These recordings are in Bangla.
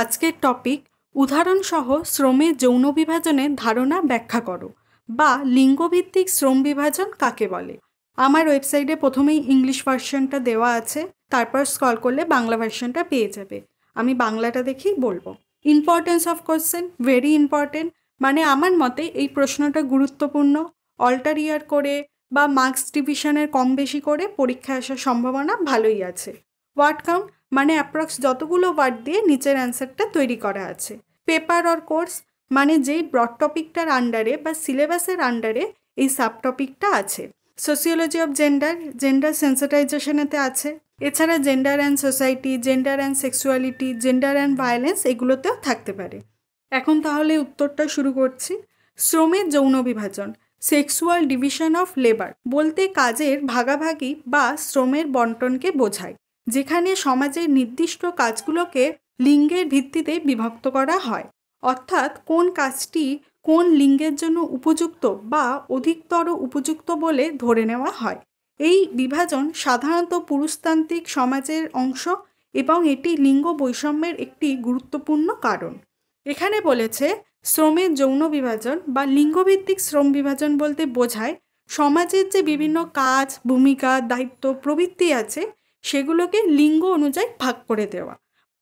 আজকের টপিক উদাহরণসহ শ্রমের যৌন বিভাজনের ধারণা ব্যাখ্যা করো বা লিঙ্গভিত্তিক শ্রম বিভাজন কাকে বলে। আমার ওয়েবসাইটে প্রথমেই ইংলিশ ভার্সনটা দেওয়া আছে, তারপর স্ক্রল করলে বাংলা ভার্সনটা পেয়ে যাবে। আমি বাংলাটা দেখেই বলবো। Importance of question, very important. মানে আমার মতে এই প্রশ্নটা গুরুত্বপূর্ণ। অল্টার ইয়ার করে বা মার্কস ডিভিশনের কম বেশি করে পরীক্ষায় আসার সম্ভাবনা ভালোই আছে। ওয়ার্ড কাউন্ট মানে অ্যাপ্রক্স যতগুলো ওয়ার্ড দিয়ে নিচের অ্যান্সারটা তৈরি করা আছে। পেপার অর কোর্স মানে যেই ব্রড টপিকটার আন্ডারে বা সিলেবাসের আন্ডারে এই সাব টপিকটা আছে। সোসিওলজি অফ জেন্ডার, জেন্ডার সেন্সিটাইজেশনেতে আছে। এছাড়া gender and society, gender and sexuality, gender and violence এগুলোতেও থাকতে পারে। এখন তাহলে উত্তরটা শুরু করছি। শ্রমের যৌন বিভাজন, সেক্সুয়াল ডিভিশন অফ লেবার বলতে কাজের ভাগাভাগি বা শ্রমের বন্টনকে বোঝায়, যেখানে সমাজের নির্দিষ্ট কাজগুলোকে লিঙ্গের ভিত্তিতে বিভক্ত করা হয়। অর্থাৎ কোন কাজটি কোন লিঙ্গের জন্য উপযুক্ত বা অধিকতর উপযুক্ত বলে ধরে নেওয়া হয়। এই বিভাজন সাধারণত পুরুষতান্ত্রিক সমাজের অংশ এবং এটি লিঙ্গ বৈষম্যের একটি গুরুত্বপূর্ণ কারণ। এখানে বলেছে শ্রমের যৌন বিভাজন বা লিঙ্গভিত্তিক শ্রম বিভাজন বলতে বোঝায় সমাজের যে বিভিন্ন কাজ, ভূমিকা, দায়িত্ব প্রবৃত্তি আছে সেগুলোকে লিঙ্গ অনুযায়ী ভাগ করে দেওয়া।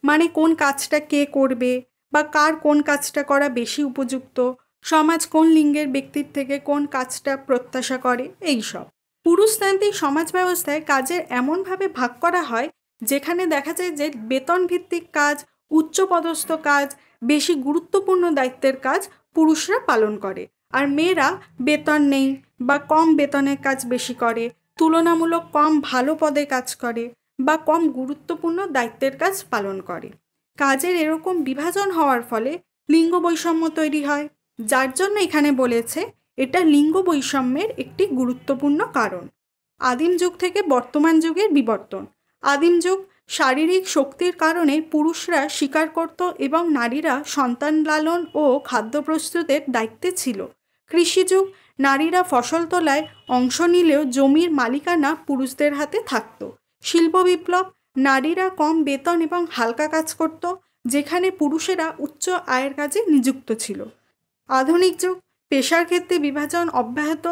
মানে কোন কাজটা কে করবে বা কার কোন কাজটা করা বেশি উপযুক্ত, সমাজ কোন লিঙ্গের ব্যক্তির থেকে কোন কাজটা প্রত্যাশা করে, এইসব। পুরুষতান্ত্রিক সমাজ ব্যবস্থায় কাজের এমনভাবে ভাগ করা হয় যেখানে দেখা যায় যে বেতন ভিত্তিক কাজ, উচ্চপদস্থ কাজ, বেশি গুরুত্বপূর্ণ দায়িত্বের কাজ পুরুষরা পালন করে, আর মেয়েরা বেতন নেই বা কম বেতনের কাজ বেশি করে, তুলনামূলক কম ভালো পদে কাজ করে বা কম গুরুত্বপূর্ণ দায়িত্বের কাজ পালন করে। কাজের এরকম বিভাজন হওয়ার ফলে লিঙ্গ বৈষম্য তৈরি হয়, যার জন্য এখানে বলেছে এটা লিঙ্গ বৈষম্যের একটি গুরুত্বপূর্ণ কারণ। আদিম যুগ থেকে বর্তমান যুগের বিবর্তন। আদিম যুগ শারীরিক শক্তির কারণে পুরুষরা শিকার করত এবং নারীরা সন্তান লালন ও খাদ্য প্রস্তুতের দায়িত্বে ছিল। কৃষিযুগ নারীরা ফসল তোলায় অংশ নিলেও জমির মালিকানা পুরুষদের হাতে থাকত। শিল্প বিপ্লব নারীরা কম বেতন এবং হালকা কাজ করত, যেখানে পুরুষেরা উচ্চ আয়ের কাজে নিযুক্ত ছিল। আধুনিক যুগ পেশার ক্ষেত্রে বিভাজন অব্যাহত,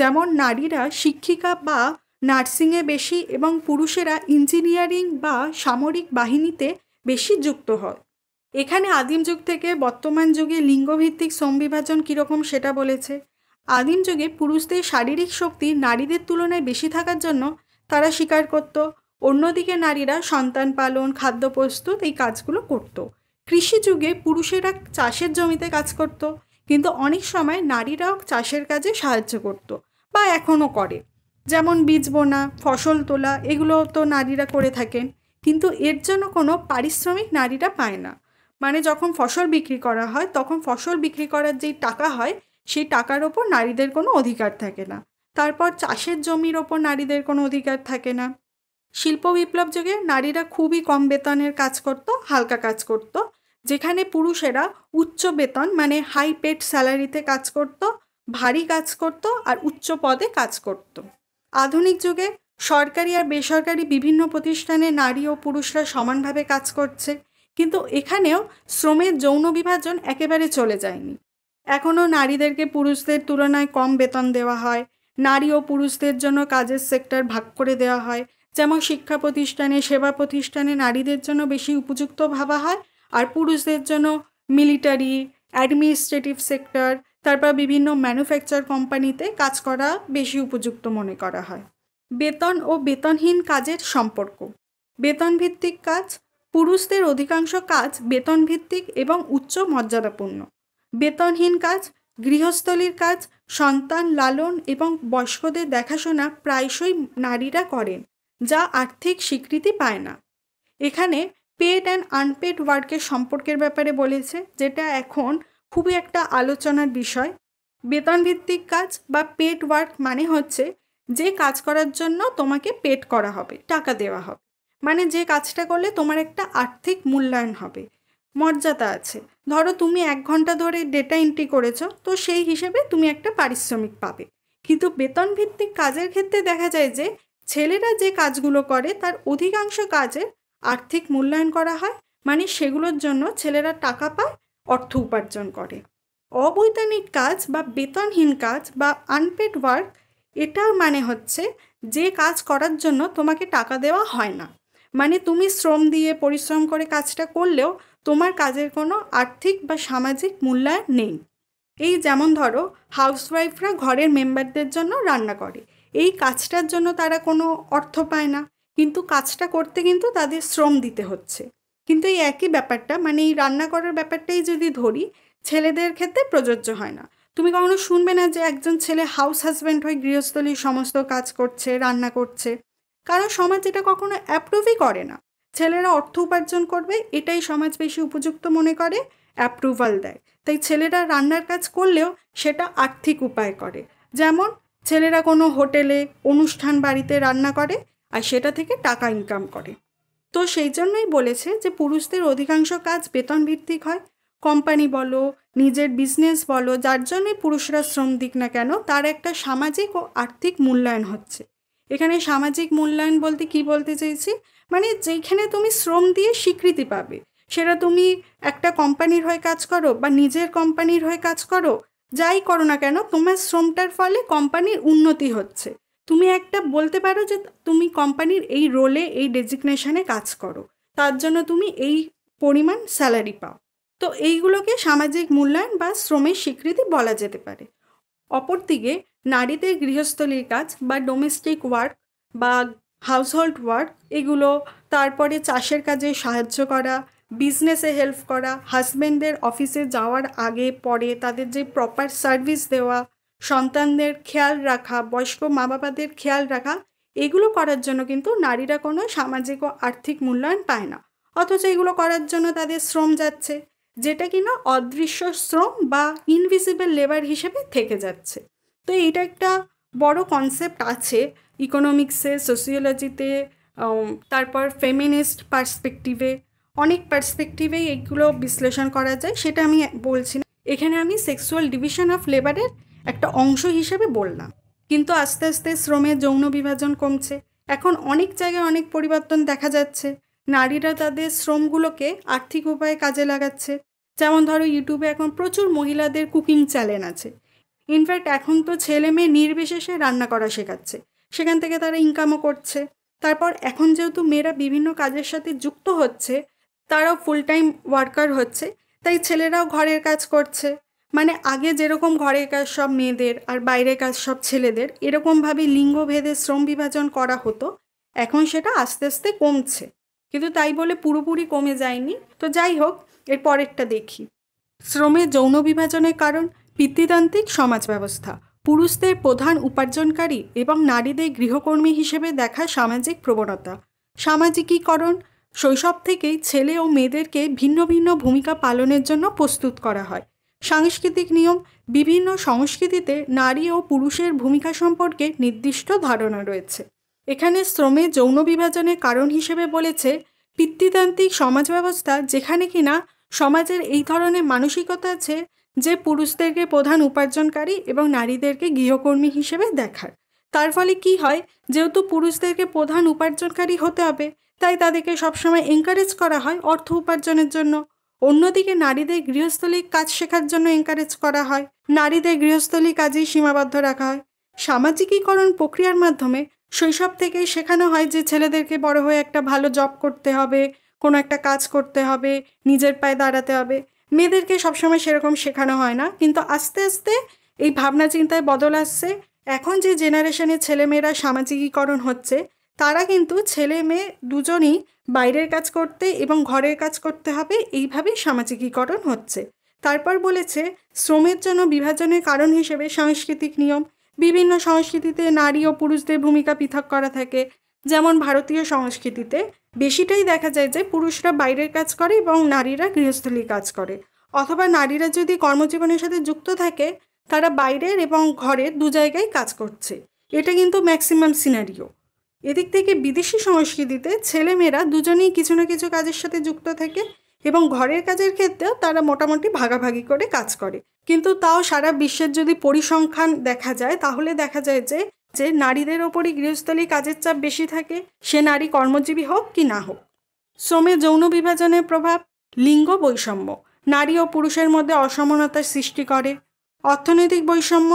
যেমন নারীরা শিক্ষিকা বা নার্সিংয়ে বেশি এবং পুরুষেরা ইঞ্জিনিয়ারিং বা সামরিক বাহিনীতে বেশি যুক্ত হয়। এখানে আদিম যুগ থেকে বর্তমান যুগে লিঙ্গভিত্তিক শ্রম বিভাজন কীরকম সেটা বলেছে। আদিম যুগে পুরুষদের শারীরিক শক্তি নারীদের তুলনায় বেশি থাকার জন্য তারা শিকার করত, অন্যদিকে নারীরা সন্তান পালন, খাদ্য প্রস্তুত এই কাজগুলো করত। কৃষি যুগে পুরুষেরা চাষের জমিতে কাজ করত, কিন্তু অনেক সময় নারীরাও চাষের কাজে সাহায্য করত বা এখনও করে, যেমন বীজ বোনা, ফসল তোলা, এগুলো তো নারীরা করে থাকেন, কিন্তু এর জন্য কোনো পারিশ্রমিক নারীরা পায় না। মানে যখন ফসল বিক্রি করা হয় তখন ফসল বিক্রি করার যেই টাকা হয় সেই টাকার ওপর নারীদের কোনো অধিকার থাকে না। তারপর চাষের জমির ওপর নারীদের কোনো অধিকার থাকে না। শিল্প বিপ্লব যুগে নারীরা খুবই কম বেতনের কাজ করত, হালকা কাজ করত, যেখানে পুরুষেরা উচ্চ বেতন মানে হাই পেড স্যালারিতে কাজ করত, ভারী কাজ করত আর উচ্চ পদে কাজ করত। আধুনিক যুগে সরকারি আর বেসরকারি বিভিন্ন প্রতিষ্ঠানে নারী ও পুরুষরা সমানভাবে কাজ করছে, কিন্তু এখানেও শ্রমের যৌন বিভাজন একেবারে চলে যায়নি। এখনও নারীদেরকে পুরুষদের তুলনায় কম বেতন দেওয়া হয়। নারী ও পুরুষদের জন্য কাজের সেক্টর ভাগ করে দেওয়া হয়, যেমন শিক্ষা প্রতিষ্ঠানে, সেবা প্রতিষ্ঠানে নারীদের জন্য বেশি উপযুক্ত ভাবা হয়, আর পুরুষদের জন্য মিলিটারি, অ্যাডমিনিস্ট্রেটিভ সেক্টর, তারপর বিভিন্ন ম্যানুফ্যাকচার কোম্পানিতে কাজ করা বেশি উপযুক্ত মনে করা হয়। বেতন ও বেতনহীন কাজের সম্পর্ক। বেতনভিত্তিক কাজ, পুরুষদের অধিকাংশ কাজ বেতনভিত্তিক এবং উচ্চ মর্যাদাপূর্ণ। বেতনহীন কাজ, গৃহস্থলীর কাজ, সন্তান লালন এবং বয়স্কদের দেখাশোনা প্রায়শই নারীরা করেন, যা আর্থিক স্বীকৃতি পায় না। এখানে পেড অ্যান্ড আনপেড ওয়ার্কের সম্পর্কের ব্যাপারে বলেছে, যেটা এখন খুবই একটা আলোচনার বিষয়। বেতনভিত্তিক কাজ বা পেড ওয়ার্ক মানে হচ্ছে যে কাজ করার জন্য তোমাকে পেড করা হবে, টাকা দেওয়া হবে, মানে যে কাজটা করলে তোমার একটা আর্থিক মূল্যায়ন হবে, মর্যাদা আছে। ধরো তুমি 1 ঘন্টা ধরে ডেটা এন্ট্রি করেছো, তো সেই হিসেবে তুমি একটা পারিশ্রমিক পাবে। কিন্তু বেতনভিত্তিক কাজের ক্ষেত্রে দেখা যায় যে ছেলেরা যে কাজগুলো করে তার অধিকাংশ কাজে আর্থিক মূল্যায়ন করা হয়, মানে সেগুলোর জন্য ছেলেরা টাকা পায়, অর্থ উপার্জন করে। অবৈতনিক কাজ বা বেতনহীন কাজ বা আনপেড ওয়ার্ক, এটার মানে হচ্ছে যে কাজ করার জন্য তোমাকে টাকা দেওয়া হয় না। মানে তুমি শ্রম দিয়ে পরিশ্রম করে কাজটা করলেও তোমার কাজের কোনো আর্থিক বা সামাজিক মূল্যায়ন নেই। এই যেমন ধরো, হাউসওয়াইফরা ঘরের মেম্বারদের জন্য রান্না করে, এই কাজটার জন্য তারা কোনো অর্থ পায় না, কিন্তু কাজটা করতে কিন্তু তাদের শ্রম দিতে হচ্ছে। কিন্তু এই একই ব্যাপারটা, মানে এই রান্না করার ব্যাপারটাই যদি ধরি, ছেলেদের ক্ষেত্রে প্রযোজ্য হয় না। তুমি কখনো শুনবে না যে একজন ছেলে হাউস হাজব্যান্ড হয়ে গৃহস্থলীর সমস্ত কাজ করছে, রান্না করছে, কারণ সমাজ এটা কখনো অ্যাপ্রুভই করে না। ছেলেরা অর্থ উপার্জন করবে এটাই সমাজ বেশি উপযুক্ত মনে করে, অ্যাপ্রুভাল দেয়। তাই ছেলেরা রান্নার কাজ করলেও সেটা আর্থিক উপায় করে। যেমন ছেলেরা কোনো হোটেলে, অনুষ্ঠান বাড়িতে রান্না করে আর সেটা থেকে টাকা ইনকাম করে। তো সেই জন্যই বলেছে যে পুরুষদের অধিকাংশ কাজ বেতন ভিত্তিক হয়। কোম্পানি বলো, নিজের বিজনেস বলো, যার জন্যই পুরুষরা শ্রম দিক না কেন, তার একটা সামাজিক ও আর্থিক মূল্যায়ন হচ্ছে। এখানে সামাজিক মূল্যায়ন বলতে কি বলতে চাইছি, মানে যেখানে তুমি শ্রম দিয়ে স্বীকৃতি পাবে, সেটা তুমি একটা কোম্পানির হয়ে কাজ করো বা নিজের কোম্পানির হয়ে কাজ করো, যাই করো না কেন, তোমার শ্রমটার ফলে কোম্পানির উন্নতি হচ্ছে। তুমি একটা বলতে পারো যে তুমি কোম্পানির এই রোলে, এই ডেজিগনেশনে কাজ করো, তার জন্য তুমি এই পরিমাণ স্যালারি পাও। তো এইগুলোকে সামাজিক মূল্যায়ন বা শ্রমের স্বীকৃতি বলা যেতে পারে। অপরদিকে নারীদের গৃহস্থলীর কাজ বা ডোমেস্টিক ওয়ার্ক বা হাউসহোল্ড ওয়ার্ক, এগুলো, তারপরে চাষের কাজে সাহায্য করা, বিজনেসে হেল্প করা, হাজব্যান্ডদের অফিসে যাওয়ার আগে পরে তাদের যে প্রপার সার্ভিস দেওয়া, সন্তানদের খেয়াল রাখা, বয়স্ক মা বাবাদের খেয়াল রাখা, এগুলো করার জন্য কিন্তু নারীরা কোনো সামাজিক ও আর্থিক মূল্যায়ন পায় না। অথচ এগুলো করার জন্য তাদের শ্রম যাচ্ছে, যেটা কিনা অদৃশ্য শ্রম বা ইনভিজিবল লেবার হিসেবে থেকে যাচ্ছে। তো এইটা একটা বড় কনসেপ্ট আছে ইকোনমিক্সে, সোসিওলজিতে, তারপর ফেমিনিস্ট পার্সপেক্টিভে, অনেক পার্সপেক্টিভেই এগুলো বিশ্লেষণ করা যায়, সেটা আমি বলছি না। এখানে আমি সেক্সুয়াল ডিভিশন অফ লেবারের একটা অংশ হিসেবে বললাম। কিন্তু আস্তে আস্তে শ্রমের যৌন বিভাজন কমছে। এখন অনেক জায়গায় অনেক পরিবর্তন দেখা যাচ্ছে। নারীরা তাদের শ্রমগুলোকে আর্থিক উপায়ে কাজে লাগাচ্ছে। যেমন ধরো, ইউটিউবে এখন প্রচুর মহিলাদের কুকিং চ্যানেল আছে। ইনফ্যাক্ট এখন তো ছেলে মেয়ে নির্বিশেষে রান্না করা শেখাচ্ছে, সেখান থেকে তারা ইনকামও করছে। তারপর এখন যেহেতু মেয়েরা বিভিন্ন কাজের সাথে যুক্ত হচ্ছে, তারাও ফুল টাইম ওয়ার্কার হচ্ছে, তাই ছেলেরাও ঘরের কাজ করছে। মানে আগে যেরকম ঘরের কাজ সব মেয়েদের আর বাইরের কাজ সব ছেলেদের, এরকমভাবে লিঙ্গভেদে শ্রম বিভাজন করা হতো, এখন সেটা আস্তে আস্তে কমছে। কিন্তু তাই বলে পুরোপুরি কমে যায়নি। তো যাই হোক, এর পরেরটা দেখি। শ্রমের যৌন বিভাজনের কারণ পিতৃতান্ত্রিক সমাজ ব্যবস্থা, পুরুষদের প্রধান উপার্জনকারী এবং নারীদের গৃহকর্মী হিসেবে দেখা সামাজিক প্রবণতা, সামাজিকীকরণ। শৈশব থেকেই ছেলে ও মেয়েদেরকে ভিন্ন ভিন্ন ভূমিকা পালনের জন্য প্রস্তুত করা হয়। সাংস্কৃতিক নিয়ম, বিভিন্ন সংস্কৃতিতে নারী ও পুরুষের ভূমিকা সম্পর্কে নির্দিষ্ট ধারণা রয়েছে। এখানে শ্রমে যৌন বিভাজনের কারণ হিসেবে বলেছে পিতৃতান্ত্রিক সমাজ ব্যবস্থা, যেখানে কিনা সমাজের এই ধরনের মানসিকতা আছে যে পুরুষদেরকে প্রধান উপার্জনকারী এবং নারীদেরকে গৃহকর্মী হিসেবে দেখার। তার ফলে কি হয়, যেহেতু পুরুষদেরকে প্রধান উপার্জনকারী হতে হবে, তাই তাদেরকে সবসময় এনকারেজ করা হয় অর্থ উপার্জনের জন্য। অন্যদিকে নারীদের গৃহস্থলী কাজ শেখার জন্য এনকারেজ করা হয়, নারীদের গৃহস্থলী কাজেই সীমাবদ্ধ রাখা হয়। সামাজিকীকরণ প্রক্রিয়ার মাধ্যমে শৈশব থেকেই শেখানো হয় যে ছেলেদেরকে বড় হয়ে একটা ভালো জব করতে হবে, কোনো একটা কাজ করতে হবে, নিজের পায়ে দাঁড়াতে হবে। মেয়েদেরকে সবসময় সেরকম শেখানো হয় না। কিন্তু আস্তে আস্তে এই ভাবনা চিন্তায় বদল আসছে। এখন যে জেনারেশনের ছেলেমেয়েরা সামাজিকীকরণ হচ্ছে, তারা কিন্তু ছেলে মেয়ে দুজনই বাইরের কাজ করতে এবং ঘরের কাজ করতে হবে, এইভাবেই সামাজিকীকরণ হচ্ছে। তারপর বলেছে শ্রমের জন্য বিভাজনের কারণ হিসেবে সাংস্কৃতিক নিয়ম। বিভিন্ন সংস্কৃতিতে নারী ও পুরুষদের ভূমিকা পৃথক করা থাকে। যেমন ভারতীয় সংস্কৃতিতে বেশিটাই দেখা যায় যে পুরুষরা বাইরের কাজ করে এবং নারীরা গৃহস্থলী কাজ করে, অথবা নারীরা যদি কর্মজীবনের সাথে যুক্ত থাকে, তারা বাইরের এবং ঘরের দু জায়গায় কাজ করছে। এটা কিন্তু ম্যাক্সিমাম সিনারিও। এদিক থেকে বিদেশি সংস্কৃতিতে ছেলেমেয়েরা দুজনেই কিছু না কিছু কাজের সাথে যুক্ত থাকে এবং ঘরের কাজের ক্ষেত্রেও তারা মোটামুটি ভাগাভাগি করে কাজ করে। কিন্তু তাও সারা বিশ্বের যদি পরিসংখ্যান দেখা যায়, তাহলে দেখা যায় যে নারীদের ওপরই গৃহস্থলী কাজের চাপ বেশি থাকে, সে নারী কর্মজীবী হোক কি না হোক। শ্রমে যৌন বিভাজনের প্রভাব। লিঙ্গ বৈষম্য, নারী ও পুরুষের মধ্যে অসমানতার সৃষ্টি করে। অর্থনৈতিক বৈষম্য,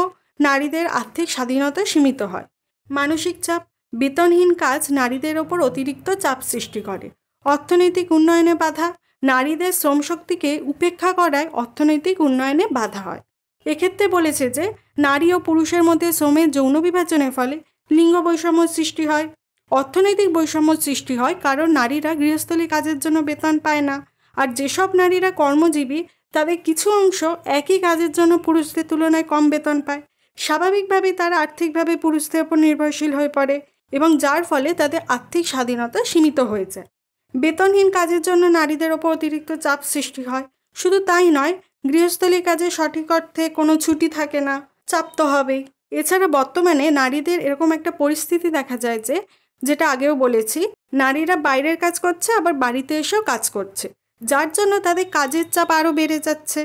নারীদের আর্থিক স্বাধীনতা সীমিত হয়। মানসিক চাপ, বেতনহীন কাজ নারীদের ওপর অতিরিক্ত চাপ সৃষ্টি করে। অর্থনৈতিক উন্নয়নে বাধা, নারীদের শ্রমশক্তিকে উপেক্ষা করায় অর্থনৈতিক উন্নয়নে বাধা হয়। এক্ষেত্রে বলেছে যে নারী ও পুরুষের মধ্যে শ্রমের যৌন বিভাজনের ফলে লিঙ্গ বৈষম্য সৃষ্টি হয়। অর্থনৈতিক বৈষম্য সৃষ্টি হয় কারণ নারীরা গৃহস্থলী কাজের জন্য বেতন পায় না, আর যেসব নারীরা কর্মজীবী তাদের কিছু অংশ একই কাজের জন্য পুরুষদের তুলনায় কম বেতন পায়। স্বাভাবিকভাবেই তারা আর্থিকভাবে পুরুষদের ওপর নির্ভরশীল হয়ে পড়ে এবং যার ফলে তাদের আর্থিক স্বাধীনতা সীমিত হয়ে যায়। বেতনহীন কাজের জন্য নারীদের ওপর অতিরিক্ত চাপ সৃষ্টি হয়। শুধু তাই নয়, গৃহস্থলী কাজে সঠিক অর্থে কোনো ছুটি থাকে না, চাপ তো হবেই। এছাড়া বর্তমানে নারীদের এরকম একটা পরিস্থিতি দেখা যায় যে, যেটা আগেও বলেছি, নারীরা বাইরের কাজ করছে আবার বাড়িতে এসেও কাজ করছে, যার জন্য তাদের কাজের চাপ আরও বেড়ে যাচ্ছে।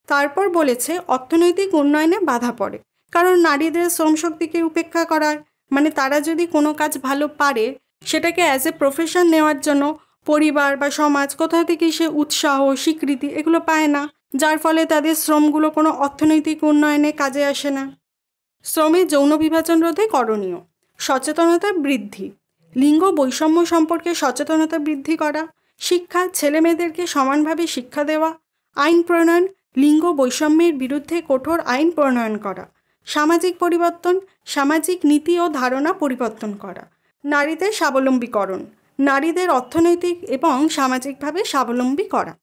তারপর বলেছে অর্থনৈতিক উন্নয়নে বাধা পড়ে, কারণ নারীদের শ্রমশক্তিকে উপেক্ষা করায়, মানে তারা যদি কোনো কাজ ভালো পারে সেটাকে অ্যাজ এ প্রফেশন নেওয়ার জন্য পরিবার বা সমাজ কোথা থেকে সে উৎসাহ, স্বীকৃতি এগুলো পায় না, যার ফলে তাদের শ্রমগুলো কোনো অর্থনৈতিক উন্নয়নে কাজে আসে না। শ্রমে যৌন বিভাজন রোধে করণীয়: সচেতনতা বৃদ্ধি, লিঙ্গ বৈষম্য সম্পর্কে সচেতনতা বৃদ্ধি করা, শিক্ষা, ছেলেমেয়েদেরকে সমানভাবে শিক্ষা দেওয়া, আইন প্রণয়ন, লিঙ্গ বৈষম্যের বিরুদ্ধে কঠোর আইন প্রণয়ন করা, সামাজিক পরিবর্তন, সামাজিক নীতি ও ধারণা পরিবর্তন করা, নারীদের স্বাবলম্বীকরণ, নারীদের অর্থনৈতিক এবং সামাজিকভাবে স্বাবলম্বী করা।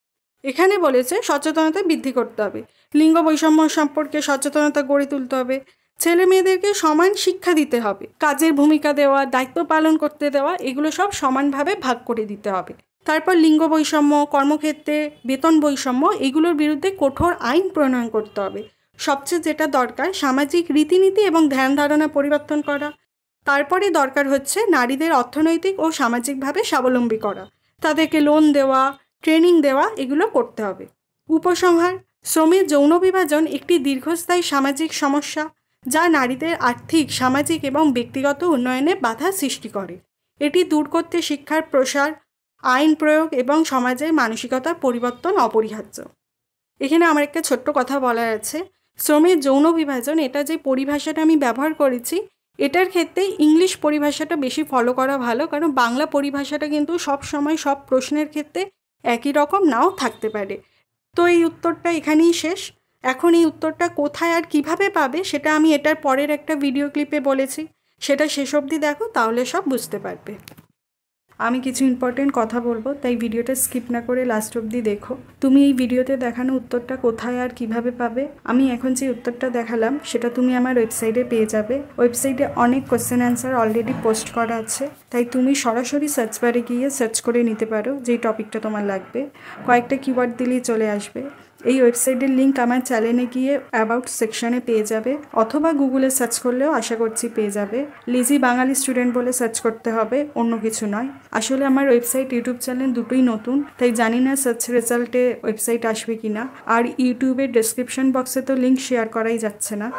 এখানে বলেছে সচেতনতা বৃদ্ধি করতে হবে, লিঙ্গ বৈষম্য সম্পর্কে সচেতনতা গড়ে তুলতে হবে, ছেলে মেয়েদেরকে সমান শিক্ষা দিতে হবে, কাজের ভূমিকা দেওয়া, দায়িত্ব পালন করতে দেওয়া, এগুলো সব সমানভাবে ভাগ করে দিতে হবে। তারপর লিঙ্গ বৈষম্য, কর্মক্ষেত্রে বেতন বৈষম্য, এগুলোর বিরুদ্ধে কঠোর আইন প্রণয়ন করতে হবে। সবচেয়ে যেটা দরকার, সামাজিক রীতিনীতি এবং ধ্যান ধারণা পরিবর্তন করা। তারপরে দরকার হচ্ছে নারীদের অর্থনৈতিক ও সামাজিকভাবে স্বাবলম্বী করা, তাদেরকে লোন দেওয়া, ট্রেনিং দেওয়া, এগুলো করতে হবে। উপসংহার: শ্রমের যৌন বিভাজন একটি দীর্ঘস্থায়ী সামাজিক সমস্যা যা নারীদের আর্থিক, সামাজিক এবং ব্যক্তিগত উন্নয়নে বাধা সৃষ্টি করে। এটি দূর করতে শিক্ষার প্রসার, আইন প্রয়োগ এবং সমাজের মানসিকতার পরিবর্তন অপরিহার্য। এখানে আমার একটা ছোট্ট কথা বলার আছে। শ্রমের যৌন বিভাজন, এটা যে পরিভাষাটা আমি ব্যবহার করেছি, এটার ক্ষেত্রে ইংলিশ পরিভাষাটা বেশি ফলো করা ভালো, কারণ বাংলা পরিভাষাটা কিন্তু সব সময় সব প্রশ্নের ক্ষেত্রে একই রকম নাও থাকতে পারে। তো এই উত্তরটা এখানেই শেষ। এখন এই উত্তরটা কোথায় আর কিভাবে পাবে সেটা আমি এটার পরের একটা ভিডিও ক্লিপে বলেছি, সেটা শেষ অবধি দেখো, তাহলে সব বুঝতে পারবে। আমি কিছু ইম্পর্টেন্ট কথা বলবো, তাই ভিডিওটা স্কিপ না করে লাস্ট অবধি দেখো। তুমি এই ভিডিওতে দেখানো উত্তরটা কোথায় আর কিভাবে পাবে? আমি এখন যে উত্তরটা দেখালাম সেটা তুমি আমার ওয়েবসাইটে পেয়ে যাবে। ওয়েবসাইটে অনেক কোশ্চেন অ্যান্সার অলরেডি পোস্ট করা আছে, তাই তুমি সরাসরি সার্চ বারে গিয়ে সার্চ করে নিতে পারো যেই টপিকটা তোমার লাগবে। কয়েকটা কিওয়ার্ড দিলেই চলে আসবে। এই ওয়েবসাইটের লিঙ্ক আমার চ্যানেলে গিয়ে অ্যাবাউট সেকশনে পেয়ে যাবে, অথবা গুগলে সার্চ করলেও আশা করছি পেয়ে যাবে। লিজি বাঙালি স্টুডেন্ট বলে সার্চ করতে হবে, অন্য কিছু নয়। আসলে আমার ওয়েবসাইট, ইউটিউব চ্যানেল দুটোই নতুন, তাই জানি না সার্চ রেজাল্টে ওয়েবসাইট আসবে কি না। আর ইউটিউবের ডেসক্রিপশন বক্সে তো লিঙ্ক শেয়ার করাই যাচ্ছে না।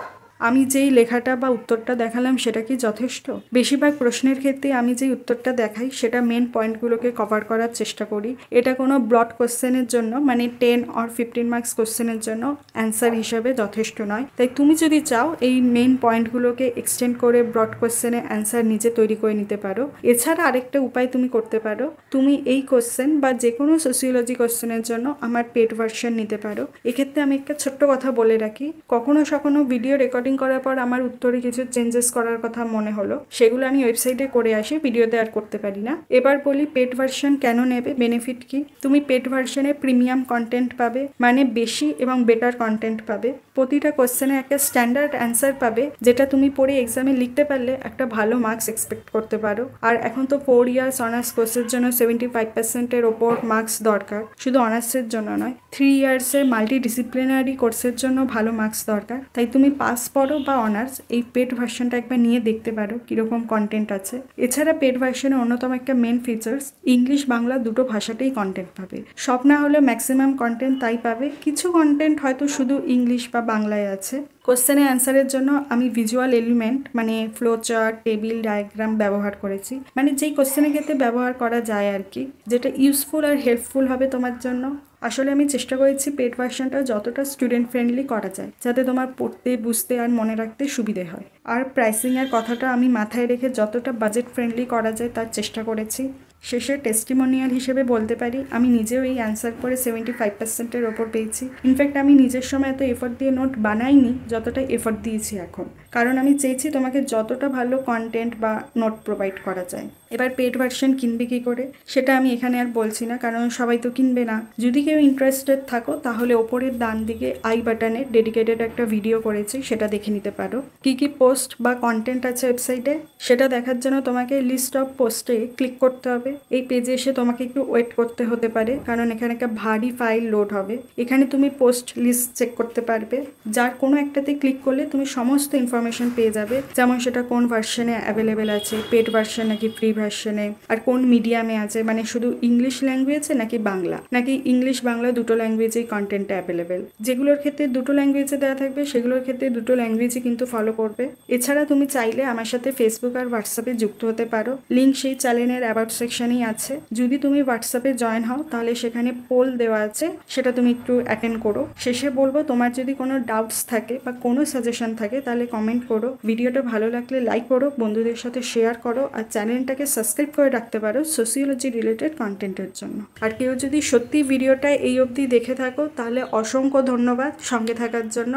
আমি যেই লেখাটা বা উত্তরটা দেখালাম সেটা কি যথেষ্ট? বেশিরভাগ প্রশ্নের ক্ষেত্রে আমি যেই উত্তরটা দেখাই সেটা মেন পয়েন্টগুলোকে কভার করার চেষ্টা করি। এটা কোনো ব্রড কোশ্চেনের জন্য, মানে 10 or 15 মার্কস কোশ্চেনের জন্য অ্যান্সার হিসেবে যথেষ্ট নয়। তাই তুমি যদি চাও এই মেন পয়েন্টগুলোকে এক্সটেন্ড করে ব্রড কোশ্চেনে অ্যান্সার নিজে তৈরি করে নিতে পারো। এছাড়া আরেকটা উপায় তুমি করতে পারো, তুমি এই কোশ্চেন বা যে কোনো সোসিওলজি কোশ্চেনের জন্য আমার পেড ভার্সন নিতে পারো। এক্ষেত্রে আমি একটা ছোট্ট কথা বলে রাখি, কখনো ভিডিও রেকর্ডিং করার পর আমার উত্তরে কিছু চেঞ্জেস করার কথা মনে হলো, সেগুলো আমি ওয়েবসাইটে করে আসি, ভিডিওতে আর করতে পারি না। এবার বলি পেড ভার্সন কেন নেবে, বেনিফিট কি। তুমি পেড ভার্সনে প্রিমিয়াম কন্টেন্ট পাবে, মানে বেশি এবং বেটার কন্টেন্ট পাবে। প্রতিটা কোশ্চেনে একটা স্ট্যান্ডার্ড অ্যান্সার পাবে, যেটা তুমি পড়ে এক্সামে লিখতে পারলে একটা ভালো মার্কস এক্সপেক্ট করতে পারো। আর এখন তো 4 ইয়ার্স অনার্স কোর্সের জন্য 75%-এর ওপর মার্কস দরকার, শুধু অনার্সের জন্য নয়। 3 ইয়ার্সের মাল্টিডিসিপ্লিনারি কোর্সের জন্য ভালো মার্কস দরকার। তাই তুমি পাস পড়ো বা অনার্স, এই পেড ভার্সনটা একবার নিয়ে দেখতে পারো কীরকম কন্টেন্ট আছে। এছাড়া পেড ভার্সনের অন্যতম একটা মেন ফিচার্স, ইংলিশ বাংলা দুটো ভাষাতেই কন্টেন্ট পাবে। সব না হলে ম্যাক্সিমাম কন্টেন্ট তাই পাবে। কিছু কন্টেন্ট হয়তো শুধু ইংলিশ বা বাংলায় আছে। কোশ্চেনে অ্যান্সারের জন্য আমি ভিজুয়াল এলিমেন্ট মানে ফ্লো চার্ট, টেবিল, ডায়াগ্রাম ব্যবহার করেছি, মানে যেই কোশ্চেনের ক্ষেত্রে ব্যবহার করা যায় আর কি, যেটা ইউজফুল আর হেল্পফুল হবে তোমার জন্য। আসলে আমি চেষ্টা করেছি পেড ভার্সনটা যতটা স্টুডেন্ট ফ্রেন্ডলি করা যায়, যাতে তোমার পড়তে, বুঝতে আর মনে রাখতে সুবিধে হয়। আর প্রাইসিংয়ের কথাটা আমি মাথায় রেখে যতটা বাজেট ফ্রেন্ডলি করা যায় তার চেষ্টা করেছি। শেষে টেস্টিমোনিয়াল হিসেবে বলতে পারি আমি নিজেও এই অ্যান্সার করে 75%-এর ওপর পেয়েছি। ইনফ্যাক্ট আমি নিজের সময় এত এফোর্ট দিয়ে নোট বানাইনি যতটা এফোর্ট দিয়েছি এখন, কারণ আমি চেয়েছি তোমাকে যতটা ভালো কন্টেন্ট বা নোট প্রোভাইড করা যায়। এবার পেড ভার্সন কিনবে কী করে সেটা আমি এখানে আর বলছি না, কারণ সবাই তো কিনবে না। যদি কেউ ইন্টারেস্টেড থাকো তাহলে ওপরের ডান দিকে আই বাটনে ডেডিকেটেড একটা ভিডিও করেছি, সেটা দেখে নিতে পারো। কী কী পোস্ট বা কন্টেন্ট আছে ওয়েবসাইটে সেটা দেখার জন্য তোমাকে লিস্ট অফ পোস্টে ক্লিক করতে হবে। এই পেজে এসে তোমাকে একটু ওয়েট করতে হতে পারে, কারণ এখানে একটা ভারী ফাইল লোড হবে। এখানে তুমি পোস্ট লিস্ট চেক করতে পারবে, যার কোনো একটাতে ক্লিক করলে তুমি সমস্ত ইনফরমেশন পেয়ে যাবে, যেমন সেটা কোন ভার্সনে অ্যাভেলেবেল আছে, পেড ভার্সন নাকি ফ্রি ভার্সনে, আর কোন মিডিয়ামে আছে, মানে শুধু ইংলিশ ল্যাঙ্গুয়েজে নাকি বাংলা, নাকি ইংলিশ বাংলা দুটো ল্যাঙ্গুয়েজেই কন্টেন্টটা অ্যাভেলেবেল। যেগুলোর ক্ষেত্রে দুটো ল্যাঙ্গুয়েজে দেওয়া থাকবে সেগুলোর ক্ষেত্রে দুটো ল্যাঙ্গুয়েজই কিন্তু ফলো করবে। এছাড়া তুমি চাইলে আমার সাথে ফেসবুক আর হোয়াটসঅ্যাপে যুক্ত হতে পারো, লিঙ্ক সেই চ্যানেলের অ্যাবাউট সেকশনেই আছে। যদি তুমি হোয়াটসঅ্যাপে জয়েন হও তাহলে সেখানে পোল দেওয়া আছে, সেটা তুমি একটু অ্যাটেন্ড করো। শেষে বলবো তোমার যদি কোনো ডাউটস থাকে বা কোনো সাজেশন থাকে তাহলে কমেন্ট করো। ভিডিওটা ভালো লাগলে লাইক করো, বন্ধুদের সাথে শেয়ার করো, আর চ্যানেলটাকে সাবস্ক্রাইব করে রাখতে পারো সোশিওলজি রিলেটেড কন্টেন্টের জন্য। আর কেউ যদি সত্যি ভিডিওটা এই অবধি দেখে থাকো তাহলে অসংখ্য ধন্যবাদ সঙ্গে থাকার জন্য।